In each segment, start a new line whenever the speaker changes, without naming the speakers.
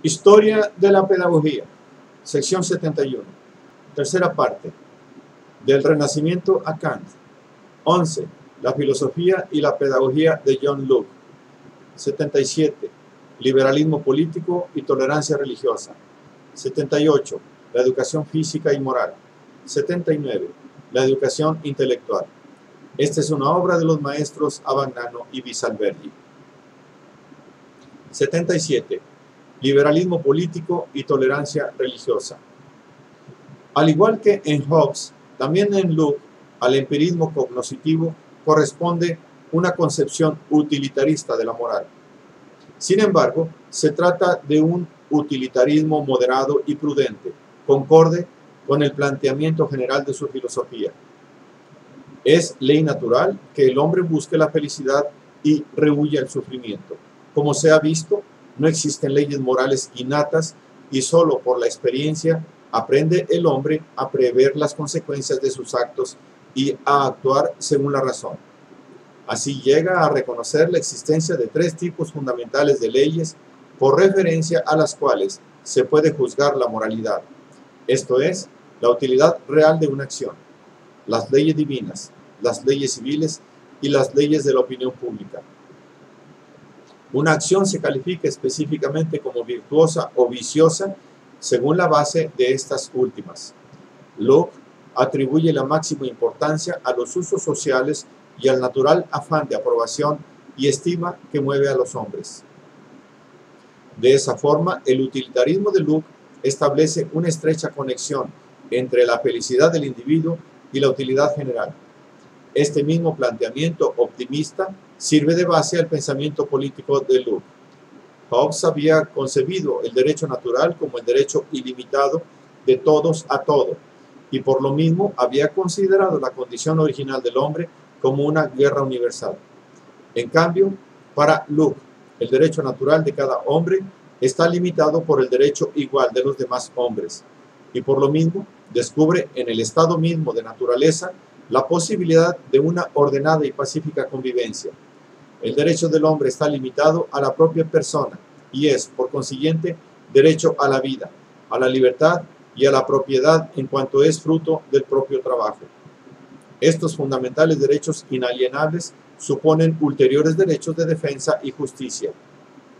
Historia de la pedagogía, sección 71, tercera parte, del Renacimiento a Kant. 11. La filosofía y la pedagogía de John Locke. 77. Liberalismo político y tolerancia religiosa. 78. La educación física y moral. 79. La educación intelectual. Esta es una obra de los maestros Abagnano y Bisalberghi. 77. Liberalismo político y tolerancia religiosa. Al igual que en Hobbes, también en Locke, al empirismo cognoscitivo corresponde una concepción utilitarista de la moral. Sin embargo, se trata de un utilitarismo moderado y prudente, concorde con el planteamiento general de su filosofía. Es ley natural que el hombre busque la felicidad y rehúya el sufrimiento. Como se ha visto, no existen leyes morales innatas y solo por la experiencia aprende el hombre a prever las consecuencias de sus actos y a actuar según la razón. Así llega a reconocer la existencia de tres tipos fundamentales de leyes por referencia a las cuales se puede juzgar la moralidad. Esto es, la utilidad real de una acción, las leyes divinas, las leyes civiles y las leyes de la opinión pública. Una acción se califica específicamente como virtuosa o viciosa según la base de estas últimas. Locke atribuye la máxima importancia a los usos sociales y al natural afán de aprobación y estima que mueve a los hombres. De esa forma, el utilitarismo de Locke establece una estrecha conexión entre la felicidad del individuo y la utilidad general. Este mismo planteamiento optimista sirve de base al pensamiento político de Locke. Hobbes había concebido el derecho natural como el derecho ilimitado de todos a todo, y por lo mismo había considerado la condición original del hombre como una guerra universal. En cambio, para Locke, el derecho natural de cada hombre está limitado por el derecho igual de los demás hombres, y por lo mismo descubre en el estado mismo de naturaleza la posibilidad de una ordenada y pacífica convivencia. El derecho del hombre está limitado a la propia persona y es, por consiguiente, derecho a la vida, a la libertad y a la propiedad en cuanto es fruto del propio trabajo. Estos fundamentales derechos inalienables suponen ulteriores derechos de defensa y justicia,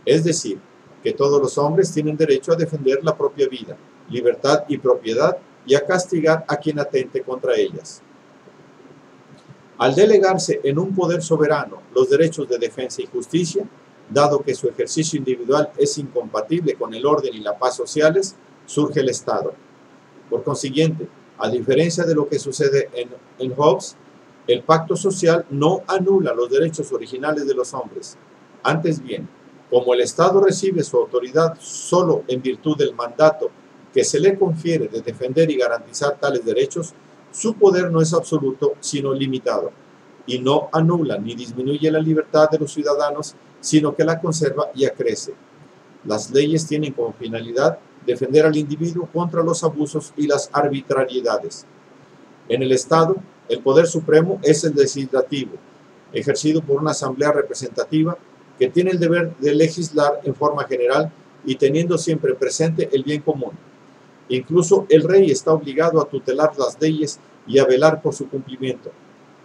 es decir, que todos los hombres tienen derecho a defender la propia vida, libertad y propiedad y a castigar a quien atente contra ellas. Al delegarse en un poder soberano los derechos de defensa y justicia, dado que su ejercicio individual es incompatible con el orden y la paz sociales, surge el Estado. Por consiguiente, a diferencia de lo que sucede en Hobbes, el pacto social no anula los derechos originales de los hombres. Antes bien, como el Estado recibe su autoridad solo en virtud del mandato que se le confiere de defender y garantizar tales derechos, su poder no es absoluto, sino limitado, y no anula ni disminuye la libertad de los ciudadanos, sino que la conserva y acrece. Las leyes tienen como finalidad defender al individuo contra los abusos y las arbitrariedades. En el Estado, el poder supremo es el legislativo, ejercido por una asamblea representativa que tiene el deber de legislar en forma general y teniendo siempre presente el bien común. Incluso el rey está obligado a tutelar las leyes y a velar por su cumplimiento.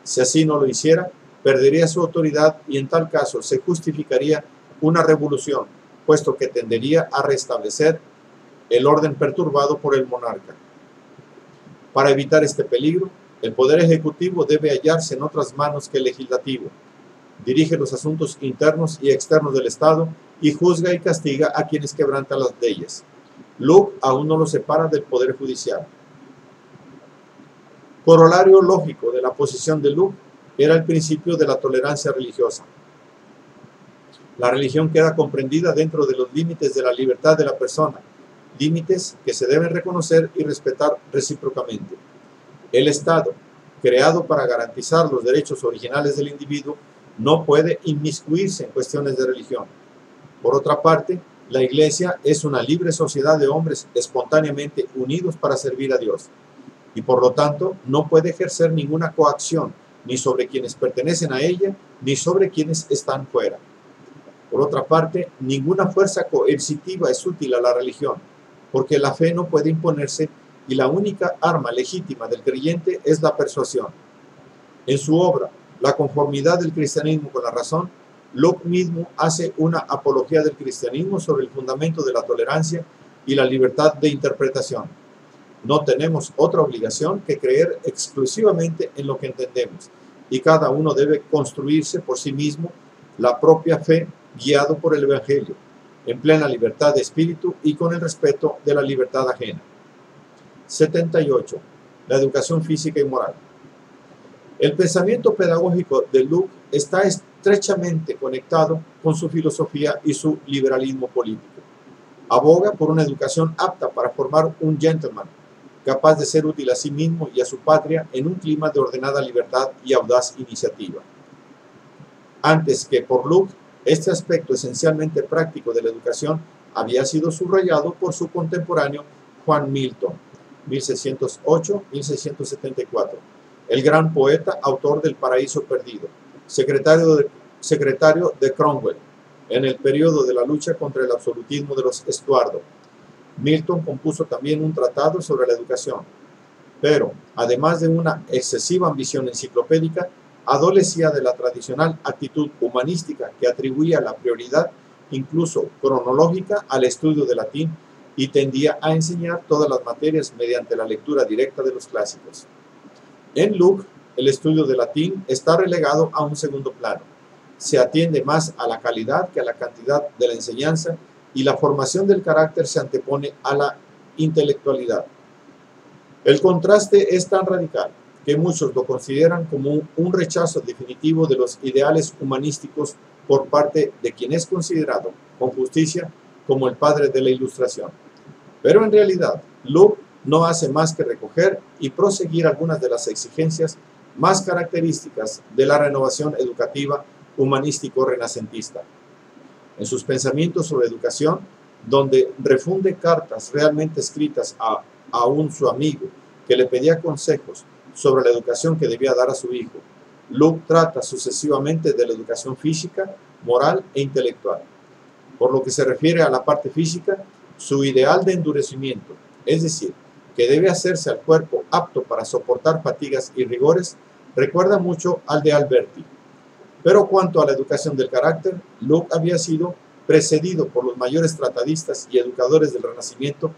Si así no lo hiciera, perdería su autoridad y en tal caso se justificaría una revolución, puesto que tendería a restablecer el orden perturbado por el monarca. Para evitar este peligro, el poder ejecutivo debe hallarse en otras manos que el legislativo. Dirige los asuntos internos y externos del Estado y juzga y castiga a quienes quebrantan las leyes. Locke aún no lo separa del poder judicial. Corolario lógico de la posición de Locke era el principio de la tolerancia religiosa. La religión queda comprendida dentro de los límites de la libertad de la persona, límites que se deben reconocer y respetar recíprocamente. El Estado, creado para garantizar los derechos originales del individuo, no puede inmiscuirse en cuestiones de religión. Por otra parte, la Iglesia es una libre sociedad de hombres espontáneamente unidos para servir a Dios, y por lo tanto no puede ejercer ninguna coacción, ni sobre quienes pertenecen a ella, ni sobre quienes están fuera. Por otra parte, ninguna fuerza coercitiva es útil a la religión, porque la fe no puede imponerse y la única arma legítima del creyente es la persuasión. En su obra, La conformidad del cristianismo con la razón, Locke mismo hace una apología del cristianismo sobre el fundamento de la tolerancia y la libertad de interpretación. No tenemos otra obligación que creer exclusivamente en lo que entendemos, y cada uno debe construirse por sí mismo la propia fe guiado por el Evangelio, en plena libertad de espíritu y con el respeto de la libertad ajena. 78. La educación física y moral. El pensamiento pedagógico de Locke está estrechamente conectado con su filosofía y su liberalismo político. Aboga por una educación apta para formar un gentleman, capaz de ser útil a sí mismo y a su patria en un clima de ordenada libertad y audaz iniciativa. Antes que por Locke, este aspecto esencialmente práctico de la educación había sido subrayado por su contemporáneo Juan Milton, 1608-1674, el gran poeta, autor del Paraíso Perdido, secretario de Cromwell, en el periodo de la lucha contra el absolutismo de los Estuardo. Milton compuso también un tratado sobre la educación, pero, además de una excesiva ambición enciclopédica, adolecía de la tradicional actitud humanística que atribuía la prioridad, incluso cronológica, al estudio de latín y tendía a enseñar todas las materias mediante la lectura directa de los clásicos. En Locke, el estudio de latín está relegado a un segundo plano. Se atiende más a la calidad que a la cantidad de la enseñanza y la formación del carácter se antepone a la intelectualidad. El contraste es tan radical que muchos lo consideran como un rechazo definitivo de los ideales humanísticos por parte de quien es considerado, con justicia, como el padre de la Ilustración. Pero en realidad, Locke no hace más que recoger y proseguir algunas de las exigencias más características de la renovación educativa humanístico-renacentista. En sus pensamientos sobre educación, donde refunde cartas realmente escritas a un su amigo que le pedía consejos sobre la educación que debía dar a su hijo, Locke trata sucesivamente de la educación física, moral e intelectual. Por lo que se refiere a la parte física, su ideal de endurecimiento, es decir, que debe hacerse al cuerpo apto para soportar fatigas y rigores, recuerda mucho al de Alberti. Pero cuanto a la educación del carácter, Locke había sido precedido por los mayores tratadistas y educadores del Renacimiento,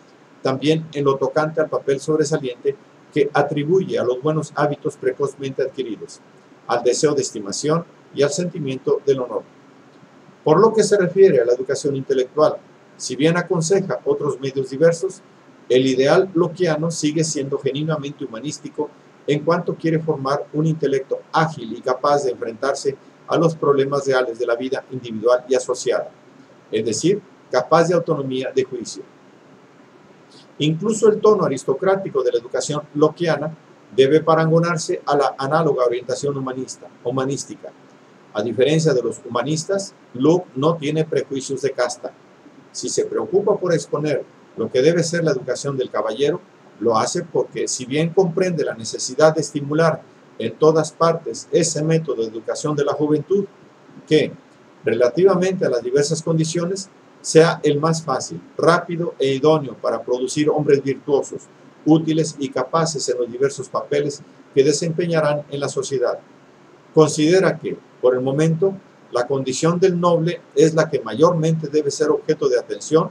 también en lo tocante al papel sobresaliente que atribuye a los buenos hábitos precozmente adquiridos, al deseo de estimación y al sentimiento del honor. Por lo que se refiere a la educación intelectual, si bien aconseja otros medios diversos, el ideal lockeano sigue siendo genuinamente humanístico en cuanto quiere formar un intelecto ágil y capaz de enfrentarse a los problemas reales de la vida individual y asociada, es decir, capaz de autonomía de juicio. Incluso el tono aristocrático de la educación lockeana debe parangonarse a la análoga orientación humanística. A diferencia de los humanistas, Locke no tiene prejuicios de casta. Si se preocupa por exponer lo que debe ser la educación del caballero, lo hace porque, si bien comprende la necesidad de estimular en todas partes ese método de educación de la juventud, que, relativamente a las diversas condiciones, sea el más fácil, rápido e idóneo para producir hombres virtuosos, útiles y capaces en los diversos papeles que desempeñarán en la sociedad. Considera que, por el momento, la condición del noble es la que mayormente debe ser objeto de atención,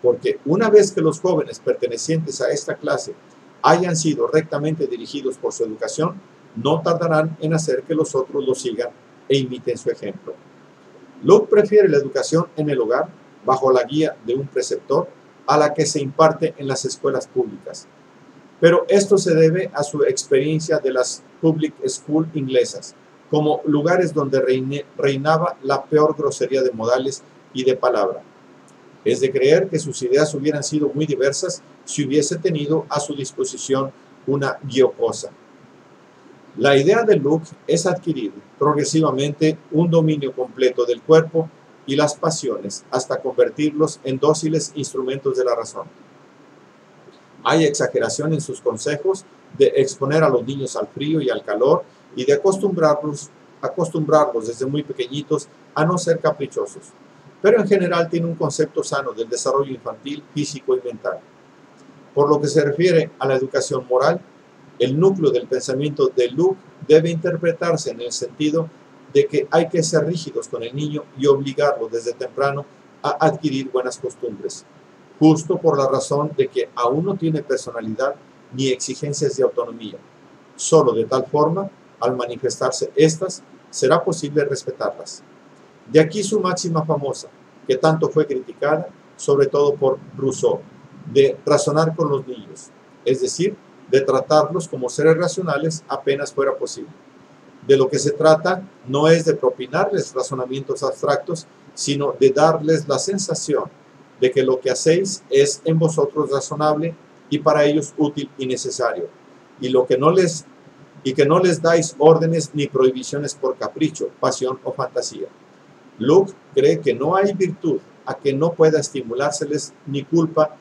porque una vez que los jóvenes pertenecientes a esta clase hayan sido rectamente dirigidos por su educación, no tardarán en hacer que los otros lo sigan e imiten su ejemplo. Locke prefiere la educación en el hogar, bajo la guía de un preceptor, a la que se imparte en las escuelas públicas. Pero esto se debe a su experiencia de las public school inglesas, como lugares donde reinaba la peor grosería de modales y de palabra. Es de creer que sus ideas hubieran sido muy diversas si hubiese tenido a su disposición una guiocosa. La idea de Locke es adquirir progresivamente un dominio completo del cuerpo y las pasiones hasta convertirlos en dóciles instrumentos de la razón. Hay exageración en sus consejos de exponer a los niños al frío y al calor y de acostumbrarlos desde muy pequeñitos a no ser caprichosos. pero en general tiene un concepto sano del desarrollo infantil, físico y mental. Por lo que se refiere a la educación moral, el núcleo del pensamiento de Luke debe interpretarse en el sentido de que hay que ser rígidos con el niño y obligarlo desde temprano a adquirir buenas costumbres, justo por la razón de que aún no tiene personalidad ni exigencias de autonomía. Solo de tal forma, al manifestarse estas, será posible respetarlas. De aquí su máxima famosa, que tanto fue criticada, sobre todo por Rousseau, de razonar con los niños, es decir, de tratarlos como seres racionales apenas fuera posible. De lo que se trata no es de propinarles razonamientos abstractos, sino de darles la sensación de que lo que hacéis es en vosotros razonable y para ellos útil y necesario, y que no les dais órdenes ni prohibiciones por capricho, pasión o fantasía. Luke cree que no hay virtud a que no pueda estimulárseles ni culpa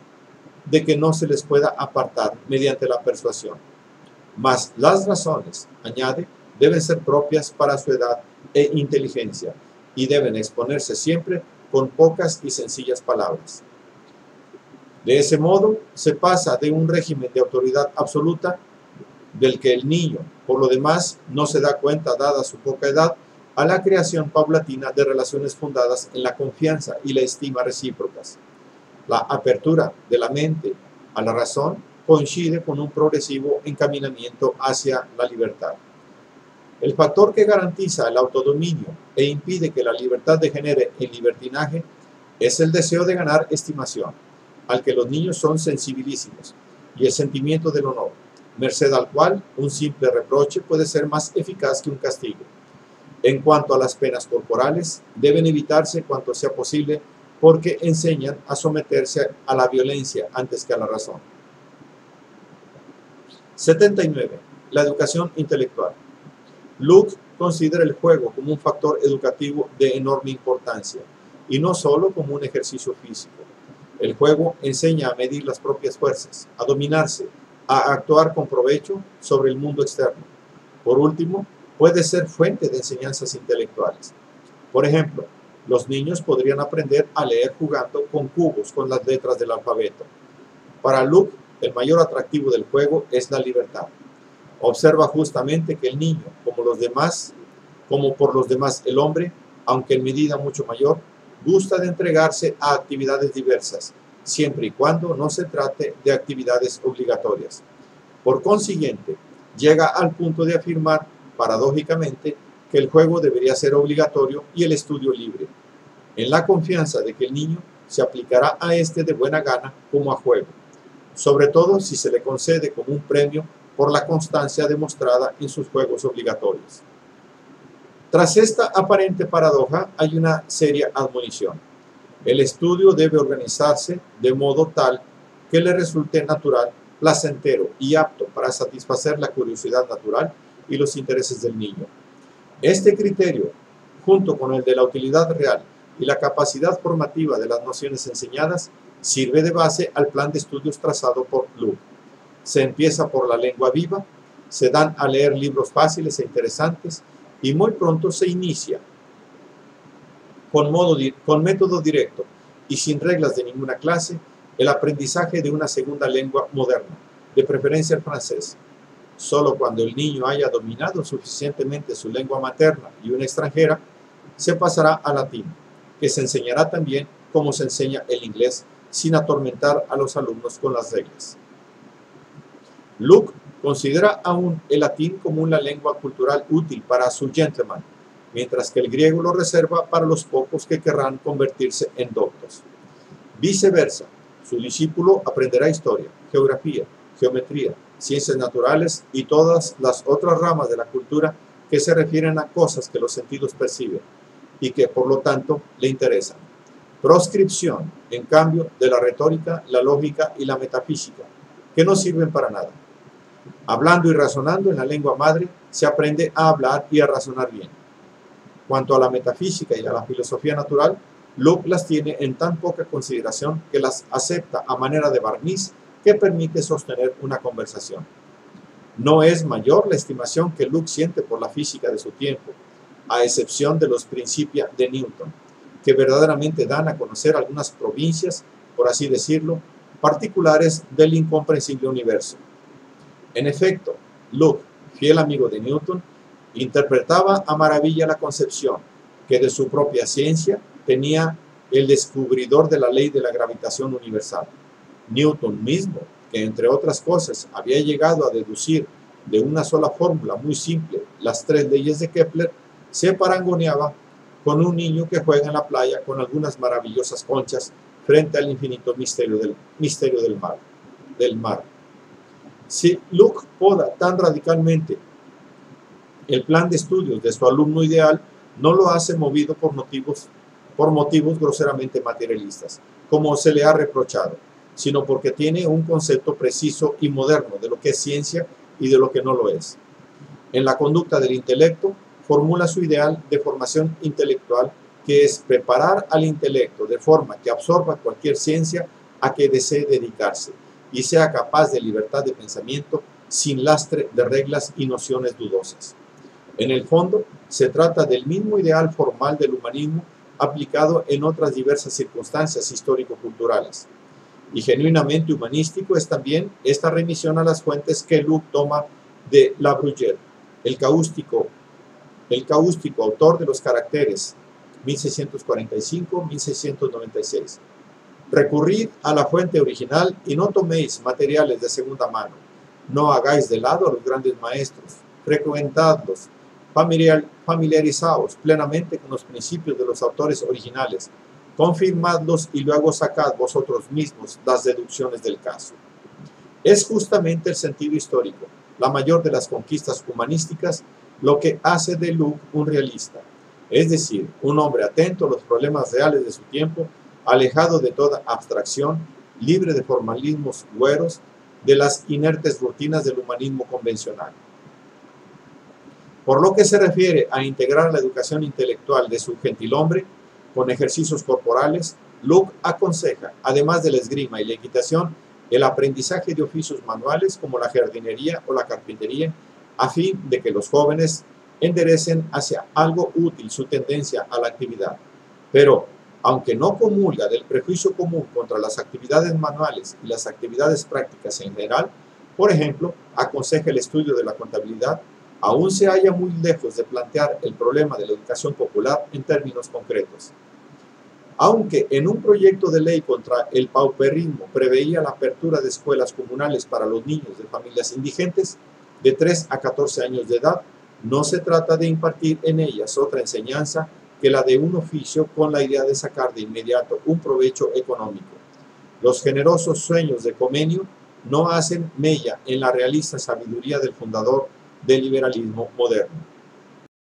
de que no se les pueda apartar mediante la persuasión. Mas las razones, añade, deben ser propias para su edad e inteligencia y deben exponerse siempre con pocas y sencillas palabras. De ese modo, se pasa de un régimen de autoridad absoluta, del que el niño, por lo demás, no se da cuenta dada su poca edad, a la creación paulatina de relaciones fundadas en la confianza y la estima recíprocas. La apertura de la mente a la razón coincide con un progresivo encaminamiento hacia la libertad. El factor que garantiza el autodominio e impide que la libertad degenere en libertinaje es el deseo de ganar estimación, al que los niños son sensibilísimos, y el sentimiento del honor, merced al cual un simple reproche puede ser más eficaz que un castigo. En cuanto a las penas corporales, deben evitarse cuanto sea posible porque enseñan a someterse a la violencia antes que a la razón. 79. La educación intelectual. Luke considera el juego como un factor educativo de enorme importancia, y no solo como un ejercicio físico. El juego enseña a medir las propias fuerzas, a dominarse, a actuar con provecho sobre el mundo externo. Por último, puede ser fuente de enseñanzas intelectuales. Por ejemplo, los niños podrían aprender a leer jugando con cubos con las letras del alfabeto. Para Luke, el mayor atractivo del juego es la libertad. Observa justamente que el niño, como por los demás el hombre, aunque en medida mucho mayor, gusta de entregarse a actividades diversas, siempre y cuando no se trate de actividades obligatorias. Por consiguiente, llega al punto de afirmar, paradójicamente, que el juego debería ser obligatorio y el estudio libre, en la confianza de que el niño se aplicará a este de buena gana como a juego, sobre todo si se le concede como un premio por la constancia demostrada en sus juegos obligatorios. Tras esta aparente paradoja hay una seria admonición. El estudio debe organizarse de modo tal que le resulte natural, placentero y apto para satisfacer la curiosidad natural y los intereses del niño. Este criterio, junto con el de la utilidad real y la capacidad formativa de las nociones enseñadas, sirve de base al plan de estudios trazado por Luke. Se empieza por la lengua viva, se dan a leer libros fáciles e interesantes y muy pronto se inicia con método directo y sin reglas de ninguna clase el aprendizaje de una segunda lengua moderna, de preferencia el francés. Solo cuando el niño haya dominado suficientemente su lengua materna y una extranjera, se pasará al latín, que se enseñará también como se enseña el inglés, sin atormentar a los alumnos con las reglas. Luke considera aún el latín como una lengua cultural útil para su gentleman, mientras que el griego lo reserva para los pocos que querrán convertirse en doctos. Viceversa, su discípulo aprenderá historia, geografía, geometría, ciencias naturales y todas las otras ramas de la cultura que se refieren a cosas que los sentidos perciben y que, por lo tanto, le interesan. Proscripción, en cambio, de la retórica, la lógica y la metafísica, que no sirven para nada. Hablando y razonando en la lengua madre, se aprende a hablar y a razonar bien. Cuanto a la metafísica y a la filosofía natural, Luke las tiene en tan poca consideración que las acepta a manera de barniz que permite sostener una conversación. No es mayor la estimación que Luke siente por la física de su tiempo, a excepción de los Principia de Newton, que verdaderamente dan a conocer algunas provincias, por así decirlo, particulares del incomprensible universo. En efecto, Locke, fiel amigo de Newton, interpretaba a maravilla la concepción que de su propia ciencia tenía el descubridor de la ley de la gravitación universal. Newton mismo, que entre otras cosas había llegado a deducir de una sola fórmula muy simple las 3 leyes de Kepler, se parangoneaba con un niño que juega en la playa con algunas maravillosas conchas frente al infinito misterio del mar. Si Locke poda tan radicalmente el plan de estudios de su alumno ideal, no lo hace movido por motivos groseramente materialistas, como se le ha reprochado, sino porque tiene un concepto preciso y moderno de lo que es ciencia y de lo que no lo es. En la conducta del intelecto, formula su ideal de formación intelectual, que es preparar al intelecto de forma que absorba cualquier ciencia a que desee dedicarse y sea capaz de libertad de pensamiento sin lastre de reglas y nociones dudosas. En el fondo, se trata del mismo ideal formal del humanismo aplicado en otras diversas circunstancias histórico-culturales. Y genuinamente humanístico es también esta remisión a las fuentes que Locke toma de La Bruyère, el caústico autor de los caracteres 1645-1696. Recurrid a la fuente original y no toméis materiales de segunda mano. No hagáis de lado a los grandes maestros. Frecuentadlos. Familiarizaos plenamente con los principios de los autores originales. Confirmadlos y luego sacad vosotros mismos las deducciones del caso. Es justamente el sentido histórico, la mayor de las conquistas humanísticas, lo que hace de Locke un realista, es decir, un hombre atento a los problemas reales de su tiempo, alejado de toda abstracción, libre de formalismos güeros, de las inertes rutinas del humanismo convencional. Por lo que se refiere a integrar la educación intelectual de su gentilhombre con ejercicios corporales, Locke aconseja, además de la esgrima y la equitación, el aprendizaje de oficios manuales como la jardinería o la carpintería, a fin de que los jóvenes enderecen hacia algo útil su tendencia a la actividad. Pero, aunque no comulga del prejuicio común contra las actividades manuales y las actividades prácticas en general, por ejemplo, aconseja el estudio de la contabilidad, aún se halla muy lejos de plantear el problema de la educación popular en términos concretos. Aunque en un proyecto de ley contra el pauperismo preveía la apertura de escuelas comunales para los niños de familias indigentes de 3 a 14 años de edad, no se trata de impartir en ellas otra enseñanza que la de un oficio con la idea de sacar de inmediato un provecho económico. Los generosos sueños de Comenio no hacen mella en la realista sabiduría del fundador del liberalismo moderno.